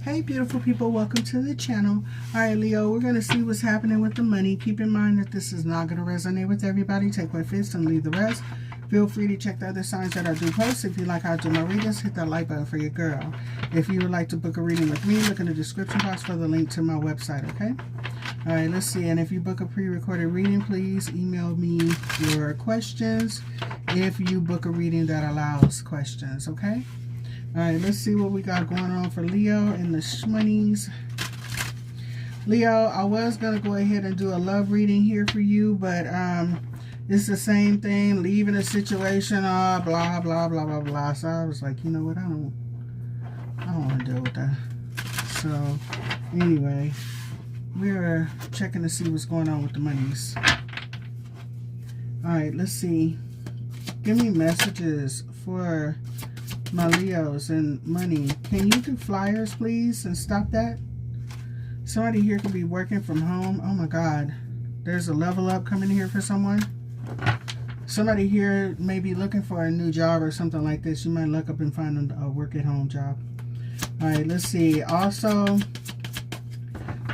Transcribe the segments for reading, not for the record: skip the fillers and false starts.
Hey beautiful people, welcome to the channel. Alright Leo, we're going to see what's happening with the money. Keep in mind that this is not going to resonate with everybody. Take what fits and leave the rest. Feel free to check the other signs that I do post. If you like how I do my readings, hit that like button for your girl. If you would like to book a reading with me, look in the description box for the link to my website, okay? Alright, let's see. And if you book a pre-recorded reading, please email me your questions if you book a reading that allows questions, okay? Alright, let's see what we got going on for Leo and the shmoneys. Leo, I was going to go ahead and do a love reading here for you, but it's the same thing, leaving a situation, blah, blah, blah, blah, blah. So I was like, you know what, I don't want to deal with that. So, anyway, we're checking to see what's going on with the monies. Alright, let's see. Give me messages for my Leos and money. Can you do flyers, please, and stop that? Somebody here could be working from home. Oh my God. There's a level up coming here for someone. Somebody here may be looking for a new job or something like this. You might look up and find a work at home job. All right, let's see. Also,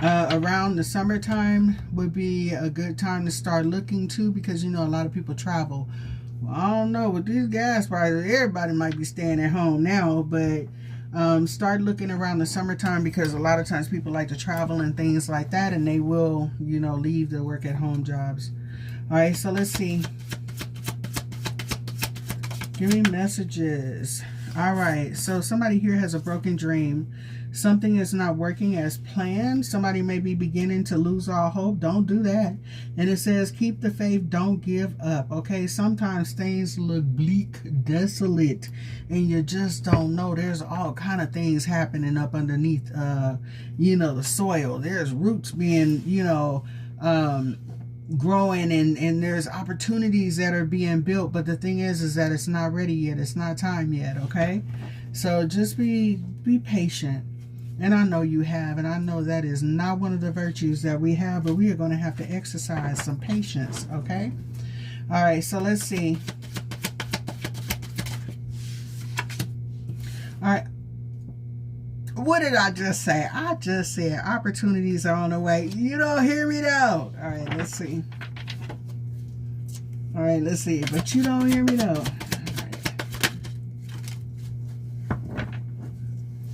around the summertime would be a good time to start looking too, because you know a lot of people travel. Well, I don't know, with these gas prices, everybody might be staying at home now, but start looking around the summertime, because a lot of times people like to travel and things like that, and they will, you know, leave their work at home jobs. All right, so let's see. Give me messages. All right, so somebody here has a broken dream. Something is not working as planned. Somebody may be beginning to lose all hope. Don't do that. And it says, keep the faith. Don't give up. Okay, sometimes things look bleak, desolate, and you just don't know. There's all kind of things happening up underneath, you know, the soil. There's roots being, you know, growing, and there's opportunities that are being built. But the thing is that it's not ready yet. It's not time yet. Okay, so just be patient. And I know you have, and I know that is not one of the virtues that we have, but we are going to have to exercise some patience, okay? All right, so let's see. All right. What did I just say? I just said opportunities are on the way. You don't hear me though. All right, let's see. All right, let's see. But you don't hear me though.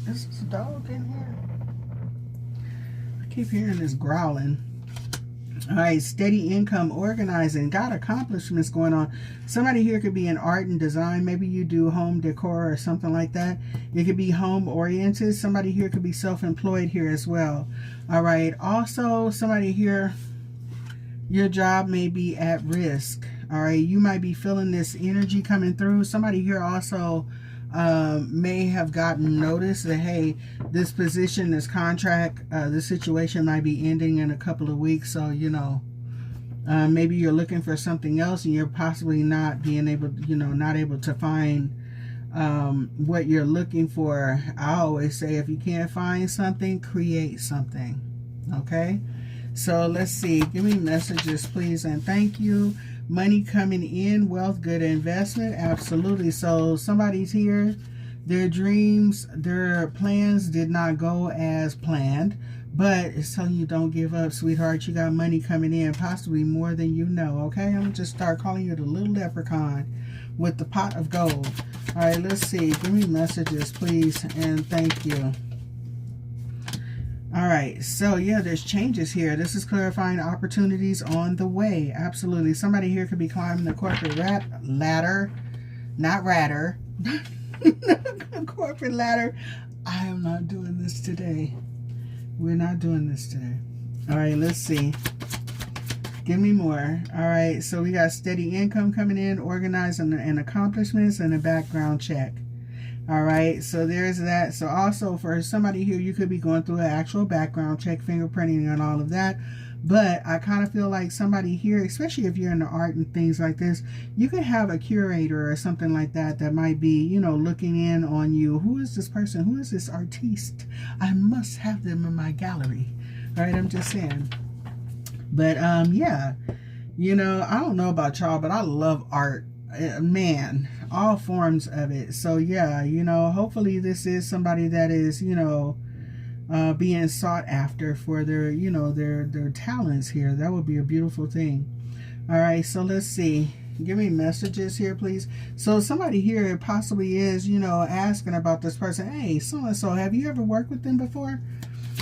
Is this a dog in here? I keep hearing this growling. All right, steady income, organizing, got accomplishments going on. Somebody here could be in art and design. Maybe you do home decor or something like that. It could be home oriented. Somebody here could be self-employed here as well. All right, also somebody here, your job may be at risk. All right, you might be feeling this energy coming through. Somebody here also may have gotten notice that, hey, this position, this contract, this situation might be ending in a couple of weeks. So, you know, maybe you're looking for something else and you're possibly not being able, you know, not able to find what you're looking for. I always say, if you can't find something, create something. Okay, so let's see. Give me messages, please, and thank you. Money coming in, wealth, good investment, absolutely. So somebody's here, their dreams, their plans did not go as planned, but it's telling you don't give up, sweetheart. You got money coming in, possibly more than you know, okay? I'm going to just start calling you the little leprechaun with the pot of gold. All right, let's see. Give me messages, please, and thank you. All right, so yeah, there's changes here. This is clarifying opportunities on the way. Absolutely. Somebody here could be climbing the corporate ladder, not radder. Corporate ladder. I am not doing this today. We're not doing this today. All right, let's see. Give me more. All right, so we got steady income coming in, organizing and accomplishments, and a background check. All right, so there's that. So also for somebody here, you could be going through an actual background check, fingerprinting and all of that. But I kind of feel like somebody here, especially if you're in the art and things like this, you could have a curator or something like that that might be, you know, looking in on you. Who is this person? Who is this artiste? I must have them in my gallery. All right, I'm just saying. But yeah, you know, I don't know about y'all, but I love art. Man, all forms of it. So yeah, you know, hopefully this is somebody that is, you know, being sought after for their, you know, their talents here. That would be a beautiful thing. All right, so let's see. Give me messages here, please. So somebody here possibly is, you know, asking about this person. Hey, so-and-so, have you ever worked with them before?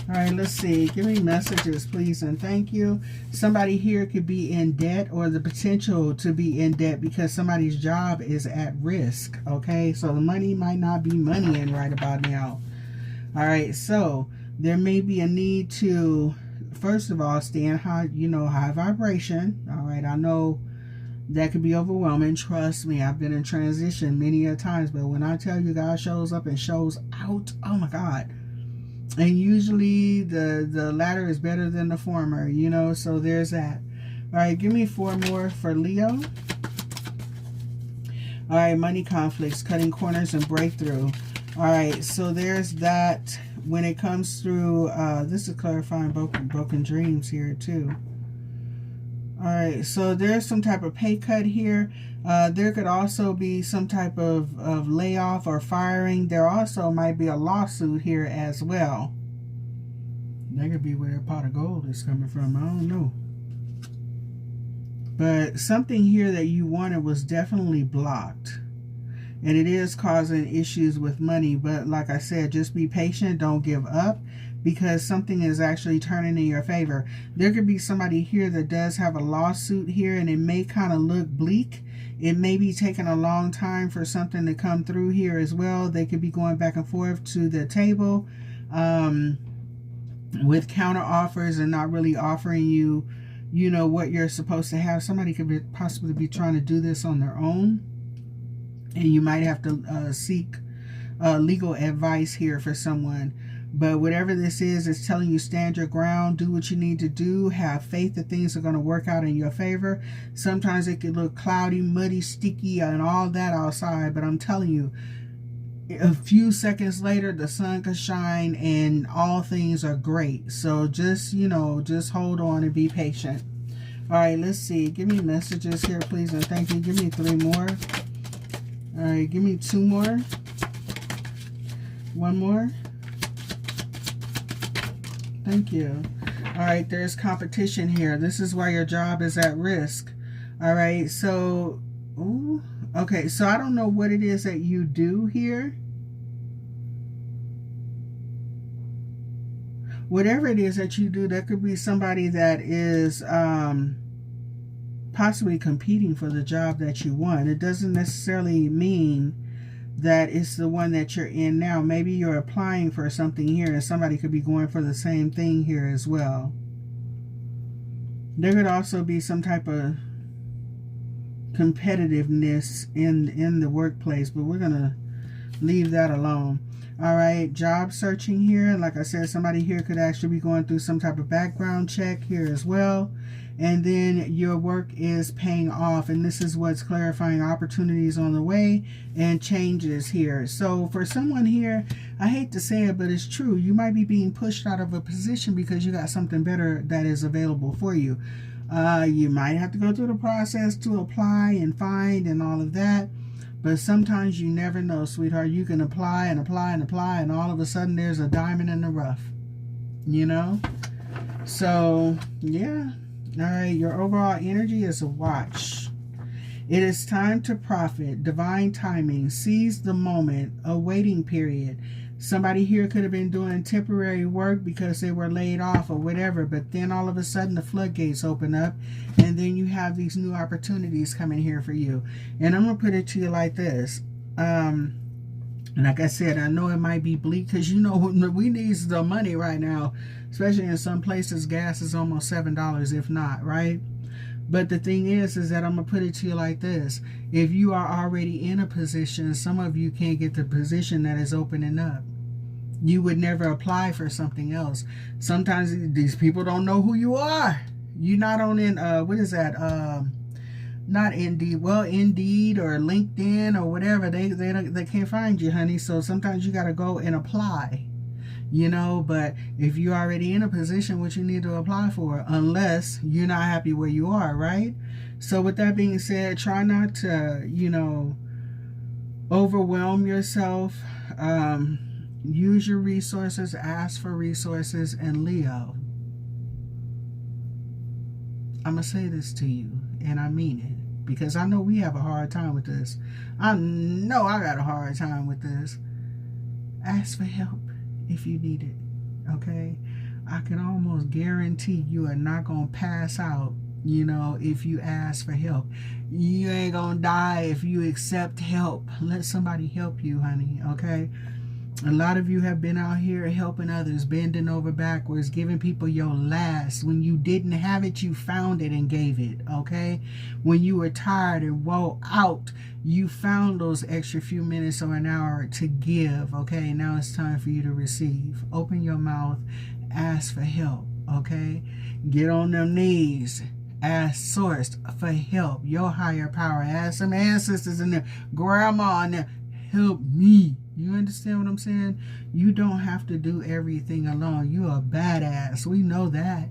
All right, let's see. Give me messages, please, and thank you. Somebody here could be in debt or the potential to be in debt because somebody's job is at risk, okay? So the money might not be moneying right about now. All right, so there may be a need to, first of all, stay in high, you know, high vibration. All right, I know that could be overwhelming. Trust me, I've been in transition many a times, but when I tell you God shows up and shows out, oh my God. And usually the latter is better than the former, you know, so there's that. All right, give me 4 more for Leo. All right, money conflicts, cutting corners, and breakthrough. All right, so there's that. When it comes through, this is clarifying broken dreams here too. All right, so there's some type of pay cut here. There could also be some type of layoff or firing. There also might be a lawsuit here as well. That could be where a pot of gold is coming from. I don't know. But something here that you wanted was definitely blocked. And it is causing issues with money. But like I said, just be patient. Don't give up, because something is actually turning in your favor. There could be somebody here that does have a lawsuit here, and it may kind of look bleak. It may be taking a long time for something to come through here as well. They could be going back and forth to the table with counter offers and not really offering you, you know, what you're supposed to have. Somebody could possibly be trying to do this on their own, and you might have to seek legal advice here for someone. But whatever this is, it's telling you stand your ground, do what you need to do, have faith that things are going to work out in your favor. Sometimes it could look cloudy, muddy, sticky, and all that outside, but I'm telling you, a few seconds later, the sun could shine and all things are great. So just, you know, just hold on and be patient. All right, let's see. Give me messages here, please, and thank you. Give me 3 more. All right, give me 2 more. 1 more. Thank you. All right, there's competition here. This is why your job is at risk. All right, so, ooh, okay, so I don't know what it is that you do here. Whatever it is that you do, there could be somebody that is possibly competing for the job that you want. It doesn't necessarily mean that it's the one that you're in now. Maybe you're applying for something here and somebody could be going for the same thing here as well. There could also be some type of competitiveness in the workplace, but we're gonna leave that alone. All right, job searching here. Like I said, somebody here could actually be going through some type of background check here as well. And then your work is paying off, and this is what's clarifying opportunities on the way and changes here. So for someone here, I hate to say it, but it's true. You might be being pushed out of a position because you got something better that is available for you. You might have to go through the process to apply and find and all of that. But sometimes you never know, sweetheart. You can apply and apply and apply, and all of a sudden there's a diamond in the rough. You know? So, yeah. All right, your overall energy is a watch. It is time to profit, divine timing, seize the moment, a waiting period. Somebody here could have been doing temporary work because they were laid off or whatever, but then all of a sudden the floodgates open up, and then you have these new opportunities coming here for you. And I'm going to put it to you like this. Like I said, I know it might be bleak because, you know, we need the money right now. Especially in some places, gas is almost $7, if not, right? But the thing is that I'm going to put it to you like this. If you are already in a position, some of you can't get the position that is opening up. You would never apply for something else. Sometimes these people don't know who you are. You're not on what is that? Not Indeed. Well, Indeed or LinkedIn or whatever. They can't find you, honey. So sometimes you got to go and apply. You know, but if you're already in a position, what you need to apply for, unless you're not happy where you are, right? So with that being said, try not to, you know, overwhelm yourself. Use your resources, ask for resources, and Leo, I'm going to say this to you, and I mean it, because I know we have a hard time with this. I know I got a hard time with this. Ask for help if you need it, okay? I can almost guarantee you are not going to pass out, you know, if you ask for help. You ain't going to die if you accept help. Let somebody help you, honey, okay? A lot of you have been out here helping others, bending over backwards, giving people your last. When you didn't have it, you found it and gave it, okay? When you were tired and wore out, you found those extra few minutes or an hour to give, okay? Now it's time for you to receive. Open your mouth, ask for help, okay? Get on them knees. Ask Source for help, your higher power. Ask some ancestors in there, grandma in there, help me. You understand what I'm saying? You don't have to do everything alone. You're a badass. We know that.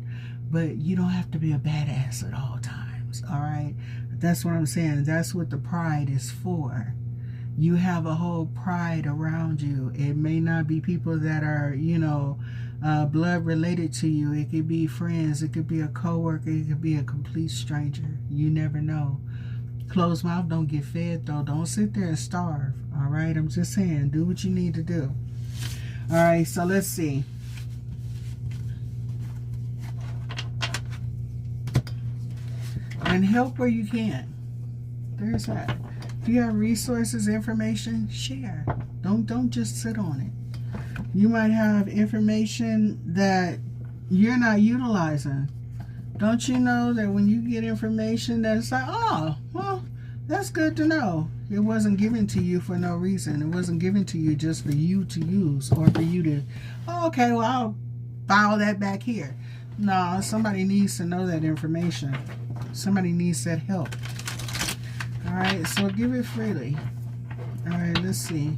But you don't have to be a badass at all times. All right? That's what I'm saying. That's what the pride is for. You have a whole pride around you. It may not be people that are, you know, blood related to you. It could be friends. It could be a coworker. It could be a complete stranger. You never know. Closed mouth don't get fed, though. Don't sit there and starve. All right? I'm just saying, do what you need to do. All right, so let's see. And help where you can. There's that. If you have resources, information, share. Don't just sit on it. You might have information that you're not utilizing. Don't you know that when you get information that's like, oh, well, that's good to know. It wasn't given to you for no reason. It wasn't given to you just for you to use or for you to, oh, okay, well, I'll file that back here. No, somebody needs to know that information. Somebody needs that help. All right, so give it freely. All right, let's see.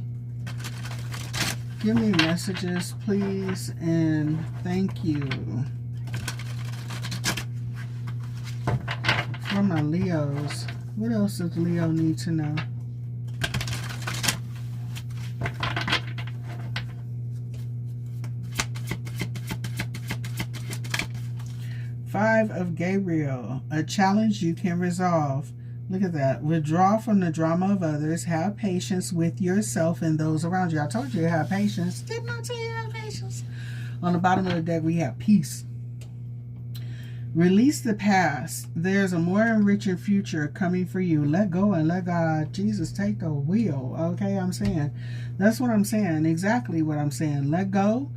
Give me messages, please, and thank you. For my Leos, what else does Leo need to know? Five of Gabriel, a challenge you can resolve. Look at that. Withdraw from the drama of others. Have patience with yourself and those around you. I told you to have patience. Didn't I tell you to have patience? On the bottom of the deck, we have peace. Release the past. There's a more enriching future coming for you. Let go and let God, Jesus, take the wheel. Okay, I'm saying. That's what I'm saying. Exactly what I'm saying. Let go.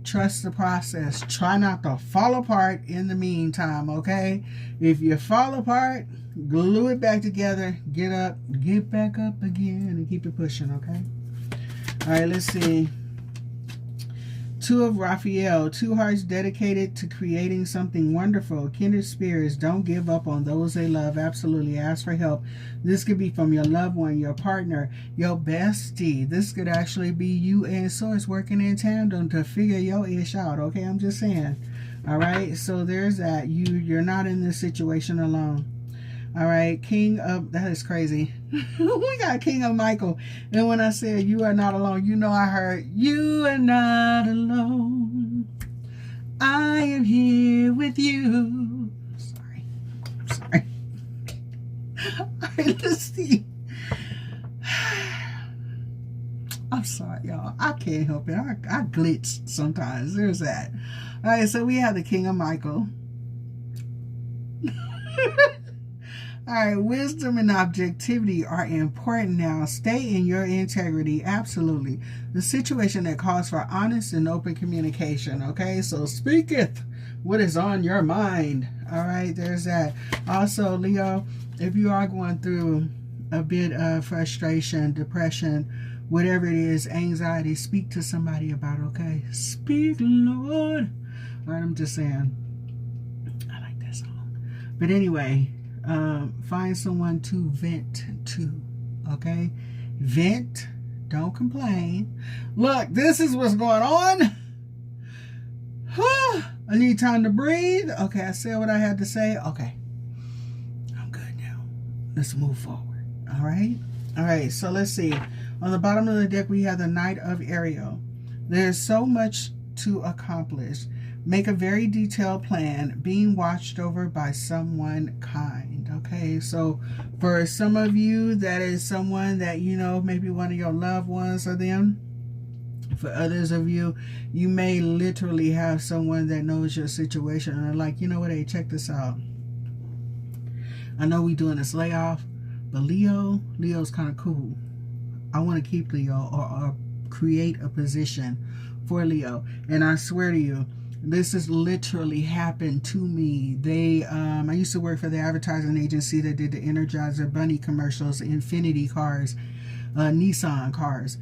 Trust the process. Try not to fall apart in the meantime, okay? If you fall apart, glue it back together. Get up. Get back up again and keep it pushing, okay? All right, let's see. Two of Raphael, two hearts dedicated to creating something wonderful. Kindred spirits, don't give up on those they love. Absolutely, ask for help. This could be from your loved one, your partner, your bestie. This could actually be you and Source working in tandem to figure your ish out. Okay, I'm just saying. All right, so there's that. You're not in this situation alone. All right, King of, that is crazy. We got King of Michael. And when I said you are not alone, you know I heard, you are not alone. I am here with you. Sorry. I'm sorry. All right, let's see. I'm sorry, y'all. I can't help it. I glitch sometimes. There's that. All right, so we have the King of Michael. All right, wisdom and objectivity are important now. Stay in your integrity. Absolutely. The situation that calls for honest and open communication. Okay, so speaketh what is on your mind. All right, there's that. Also, Leo, if you are going through a bit of frustration, depression, whatever it is, anxiety, speak to somebody about it, okay? Speak, Lord. All right, I'm just saying. I like that song. But anyway, find someone to vent to, okay? Vent, don't complain. Look, this is what's going on. I need time to breathe. Okay, I said what I had to say. Okay, I'm good now. Let's move forward. All right, so let's see. On the bottom of the deck, we have the Knight of Ariel. There's so much to accomplish. Make a very detailed plan, being watched over by someone kind. Okay, so for some of you, that is someone that, you know, maybe one of your loved ones or them. For others of you, you may literally have someone that knows your situation and are like, you know what, hey, check this out. I know we doing this layoff, but Leo's kind of cool. I want to keep Leo, or create a position for Leo. And I swear to you, this has literally happened to me. I used to work for the advertising agency that did the Energizer Bunny commercials, Infinity cars, Nissan cars.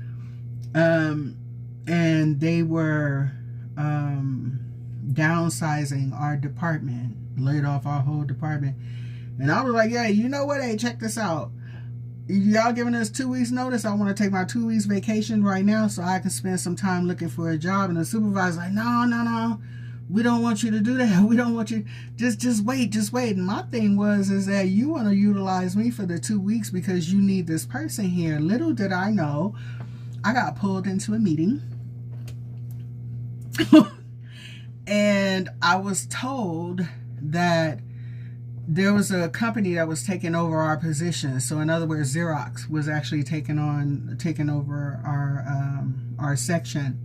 And they were downsizing our department, laid off our whole department. And I was like, yeah, you know what? Hey, check this out. Y'all giving us 2 weeks notice. I want to take my 2 weeks vacation right now so I can spend some time looking for a job. And the supervisor's like, no. We don't want you to do that. We don't want you. Just wait. And my thing is that you want to utilize me for the 2 weeks because you need this person here. Little did I know, I got pulled into a meeting. And I was told that there was a company that was taking over our position. So in other words, Xerox was actually taking over our section,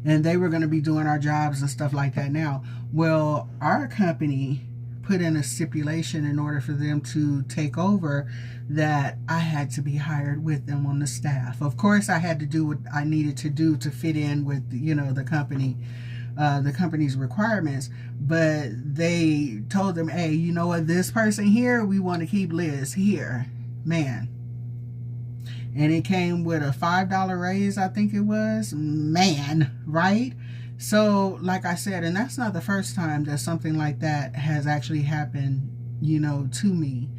and they were going to be doing our jobs and stuff like that now. Well, our company put in a stipulation in order for them to take over that I had to be hired with them on the staff. Of course, I had to do what I needed to do to fit in with, you know, the company's requirements, but they told them, hey, you know what, this person here, we want to keep Liz here, man. And it came with a $5 raise, I think it was, man, right? So like I said, and that's not the first time that something like that has actually happened, you know, to me.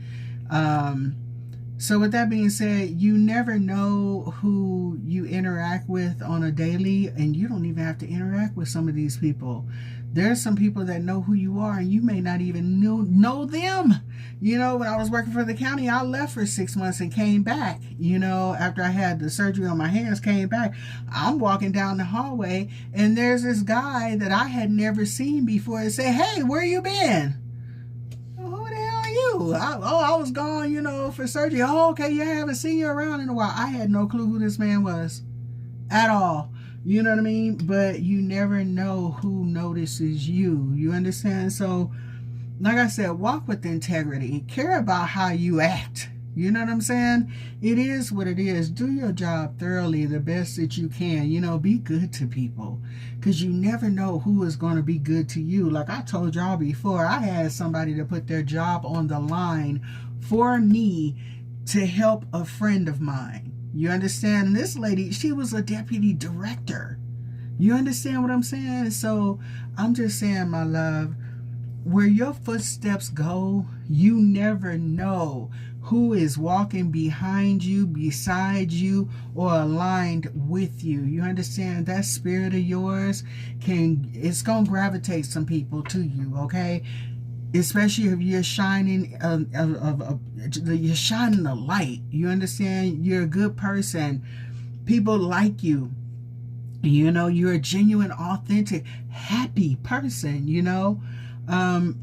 So with that being said, you never know who you interact with on a daily, and you don't even have to interact with some of these people. There's some people that know who you are, and you may not even know them. You know, when I was working for the county, I left for 6 months and came back. You know, after I had the surgery on my hands, came back. I'm walking down the hallway, and there's this guy that I had never seen before and say, hey, where you been? I was gone, you know, for surgery. Oh, okay, yeah, I haven't seen you around in a while. I had no clue who this man was at all. You know what I mean? But you never know who notices you. You understand? So, like I said, walk with integrity. Care about how you act. You know what I'm saying? It is what it is. Do your job thoroughly, the best that you can. You know, be good to people, because you never know who is going to be good to you. Like I told y'all before, I had somebody to put their job on the line for me to help a friend of mine. You understand? This lady, she was a deputy director. You understand what I'm saying? So I'm just saying, my love, where your footsteps go, you never know who is walking behind you, beside you, or aligned with you. You understand? That spirit of yours it's gonna gravitate some people to you, okay? Especially if you're shining you're shining the light. You understand? You're a good person. People like you. You know, you're a genuine, authentic, happy person, you know.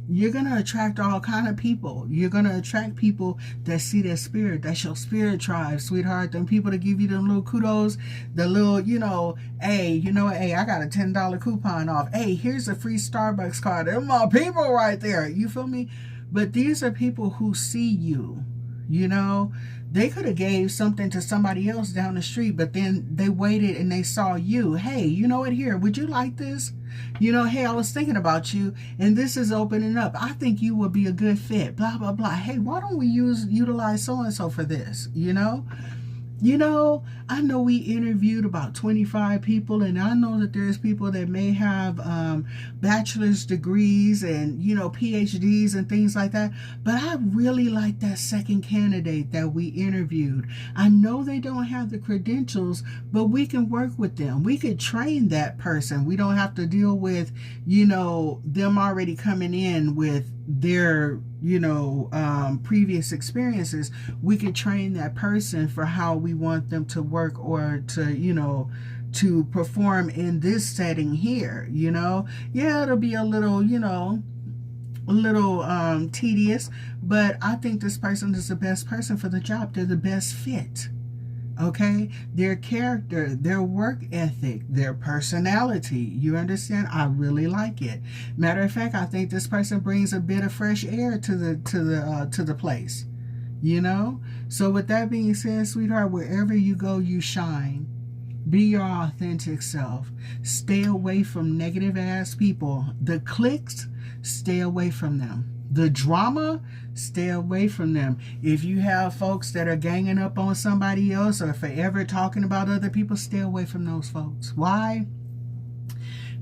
You're going to attract all kind of people. You're going to attract people that see their spirit. That's your spirit tribe, sweetheart. Them people that give you them little kudos, the little, you know, hey, I got a $10 coupon off. Hey, here's a free Starbucks card. They're my people right there. You feel me? But these are people who see you, you know. They could have gave something to somebody else down the street, but then they waited and they saw you. Hey, you know what, here, would you like this? You know, hey, I was thinking about you, and this is opening up. I think you would be a good fit, blah, blah, blah. Hey, why don't we utilize so-and-so for this, you know? You know, I know we interviewed about 25 people, and I know that there's people that may have bachelor's degrees and, you know, PhDs and things like that. But I really like that second candidate that we interviewed. I know they don't have the credentials, but we can work with them. We could train that person. We don't have to deal with, you know, them already coming in with their, you know, previous experiences. We can train that person for how we want them to work, or to, you know, to perform in this setting here, you know. Yeah, it'll be a little, you know, a little tedious, but I think this person is the best person for the job. They're the best fit. Okay, their character, their work ethic, their personality, you understand? I really like it. Matter of fact, I think this person brings a bit of fresh air to the place, you know. So with that being said, sweetheart, wherever you go, you shine. Be your authentic self. Stay away from negative ass people. The cliques, stay away from them. The drama, stay away from them. If you have folks that are ganging up on somebody else or forever talking about other people, stay away from those folks. Why?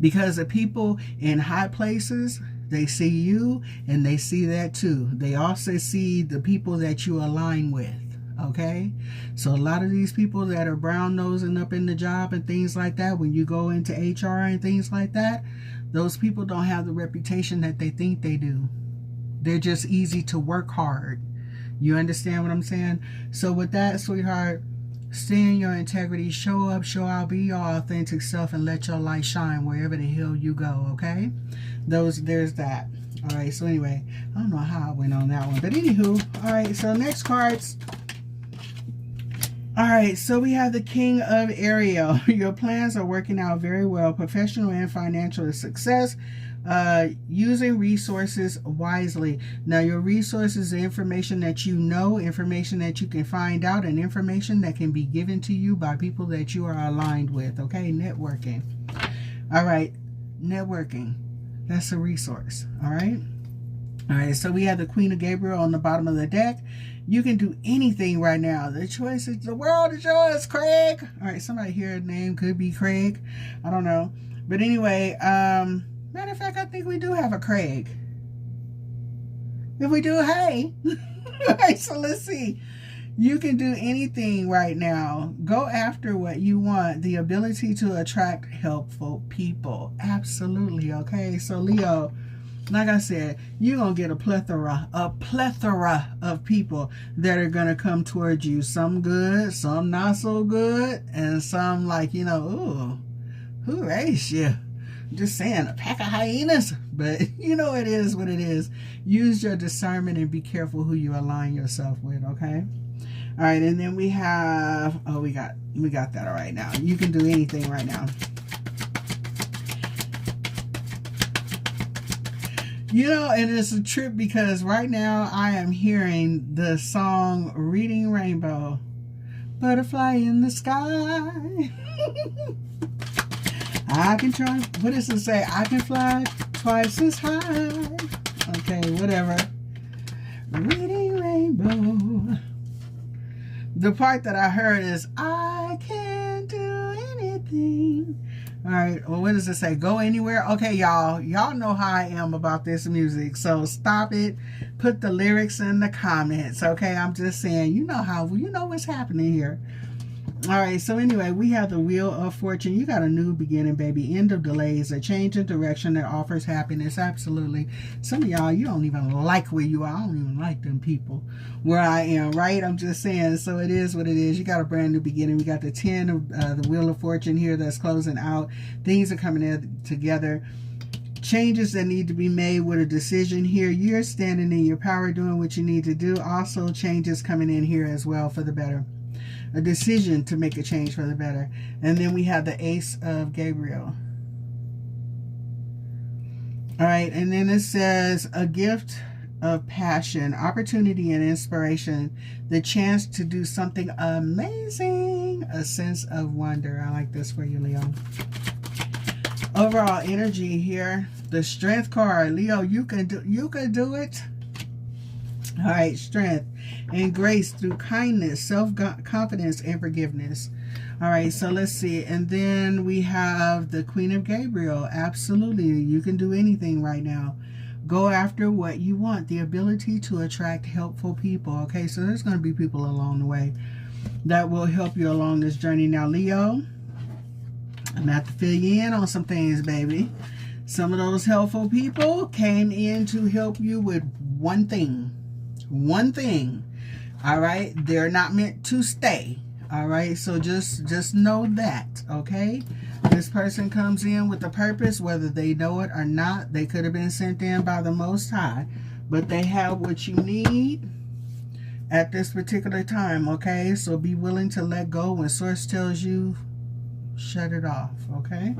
Because the people in high places, they see you and they see that too. They also see the people that you align with. Okay, so a lot of these people that are brown nosing up in the job and things like that, when you go into HR and things like that, those people don't have the reputation that they think they do. They're just easy to work hard. You understand what I'm saying? So with that, sweetheart, stay in your integrity, show up, show out, be your authentic self, and let your light shine wherever the hell you go. Okay, there's that. All right, so anyway, I don't know how I went on that one, but anywho, all right, so next cards. All right, so we have the King of Ariel. Your plans are working out very well. Professional and financial success. Using resources wisely. Now, your resources are information that you know, information that you can find out, and information that can be given to you by people that you are aligned with. Okay, networking. All right, networking. That's a resource. All right. All right, so we have the Queen of Gabriel on the bottom of the deck. You can do anything right now. The choice is, the world is yours, Craig. All right, somebody here, name could be Craig. I don't know. But anyway, matter of fact, I think we do have a Craig. If we do, hey. All right, so let's see. You can do anything right now. Go after what you want. The ability to attract helpful people. Absolutely, okay? So Leo, like I said, you're going to get a plethora of people that are going to come towards you. Some good, some not so good, and some like, you know, ooh, who raised you? Just saying, a pack of hyenas. But you know, it is what it is. Use your discernment and be careful who you align yourself with, okay? All right, and then we have, oh, we got that all right now. You can do anything right now. You know, and it's a trip because right now I am hearing the song Reading Rainbow. Butterfly in the sky. I can try, what does it say? I can fly twice as high. Okay, whatever. Reading Rainbow. The part that I heard is, I can do anything. All right, well, what does it say? Go anywhere? Okay, y'all know how I am about this music, so stop it. Put the lyrics in the comments, okay? I'm just saying, you know what's happening here. All right, so anyway, we have the Wheel of Fortune. You got a new beginning, baby. End of delays, a change of direction that offers happiness. Absolutely. Some of y'all, you don't even like where you are. I don't even like them people where I am, right? I'm just saying, so it is what it is. You got a brand new beginning. We got the 10 of the Wheel of Fortune here that's closing out. Things are coming in together. Changes that need to be made with a decision here. You're standing in your power, doing what you need to do. Also, changes coming in here as well for the better. A decision to make a change for the better. And then we have the Ace of Gabriel. All right, and then it says a gift of passion, opportunity and inspiration, the chance to do something amazing, a sense of wonder. I like this for you, Leo. Overall energy here, the Strength card. Leo, you can do it. All right, strength and grace through kindness, self-confidence, and forgiveness. All right, so let's see. And then we have the Queen of Gabriel. Absolutely, you can do anything right now. Go after what you want. The ability to attract helpful people. Okay, so there's going to be people along the way that will help you along this journey. Now, Leo, I'm going to have to fill you in on some things, baby. Some of those helpful people came in to help you with one thing. One thing. All right, they're not meant to stay. All right, so just know that, okay? This person comes in with a purpose, whether they know it or not. They could have been sent in by the Most High, but they have what you need at this particular time, okay? So be willing to let go when Source tells you, shut it off, okay?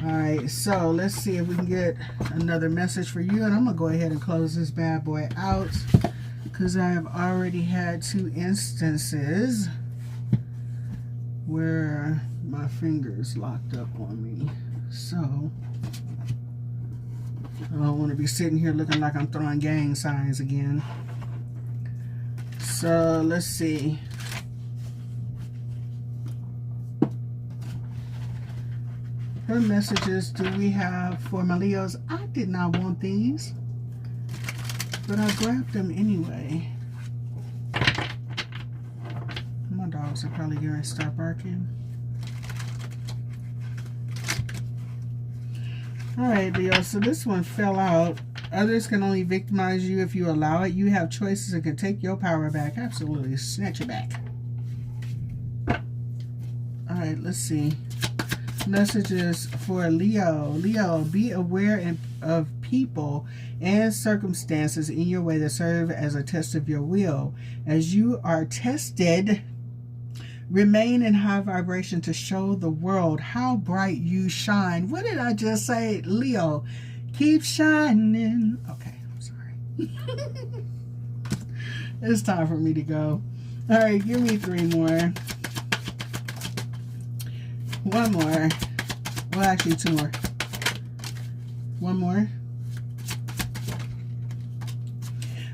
All right, so let's see if we can get another message for you, and I'm going to go ahead and close this bad boy out because I have already had 2 instances where my fingers locked up on me. So I don't want to be sitting here looking like I'm throwing gang signs again. So let's see. What messages do we have for my Leos? I did not want these, but I grabbed them anyway. My dogs are probably going to start barking. Alright, Leo, so this one fell out. Others can only victimize you if you allow it. You have choices and can take your power back. Absolutely. Snatch it back. Alright, let's see. Messages for Leo. Leo, be aware of people and circumstances in your way that serve as a test of your will. As you are tested, remain in high vibration to show the world how bright you shine. What did I just say? Leo, keep shining. Okay, I'm sorry. It's time for me to go. All right, give me 3 more. 1 more. Well, actually 2 more. 1 more.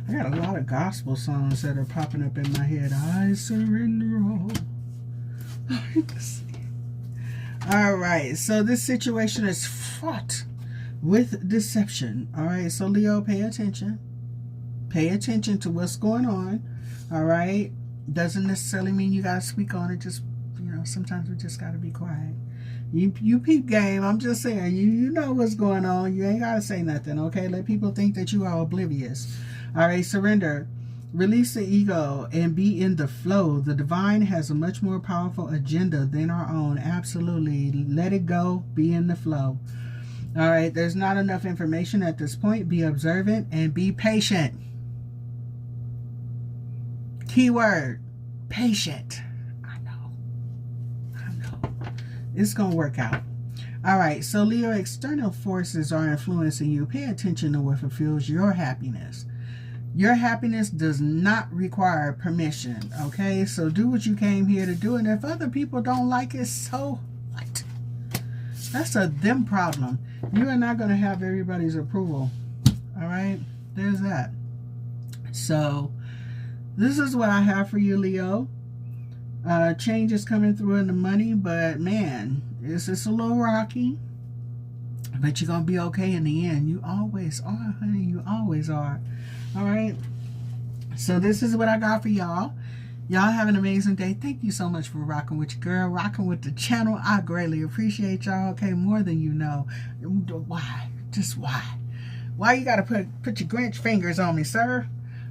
I got a lot of gospel songs that are popping up in my head. I surrender all. All right, so this situation is fraught with deception. All right, so Leo, pay attention. Pay attention to what's going on. All right, doesn't necessarily mean you gotta speak on it. Just, you know, sometimes we just gotta be quiet. You peep game. I'm just saying, you know what's going on. You ain't gotta say nothing. Okay, let people think that you are oblivious. All right, surrender. Release the ego and be in the flow. The divine has a much more powerful agenda than our own. Absolutely. Let it go. Be in the flow. All right. There's not enough information at this point. Be observant and be patient. Keyword, patient. I know. It's going to work out. All right. So Leo, external forces are influencing you. Pay attention to what fulfills your happiness. Your happiness does not require permission, okay? So do what you came here to do, and if other people don't like it, so what? That's a them problem. You are not going to have everybody's approval, all right? There's that. So this is what I have for you, Leo. Change is coming through in the money, but man, it's just a little rocky. But you're going to be okay in the end. You always are, honey. You always are. All right. So this is what I got for y'all. Y'all have an amazing day. Thank you so much for rocking with your girl, rocking with the channel. I greatly appreciate y'all. Okay, more than you know. Why? Just why? Why you got to put your Grinch fingers on me, sir?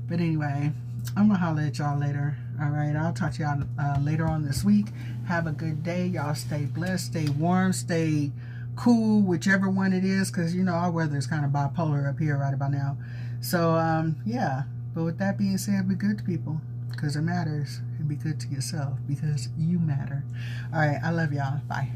But anyway, I'm going to holler at y'all later. All right. I'll talk to y'all later on this week. Have a good day. Y'all stay blessed. Stay warm. Stay cool, whichever one it is, because you know our weather is kind of bipolar up here right about now. So yeah, but with that being said, be good to people because it matters, and be good to yourself because you matter. All right, I love y'all. Bye.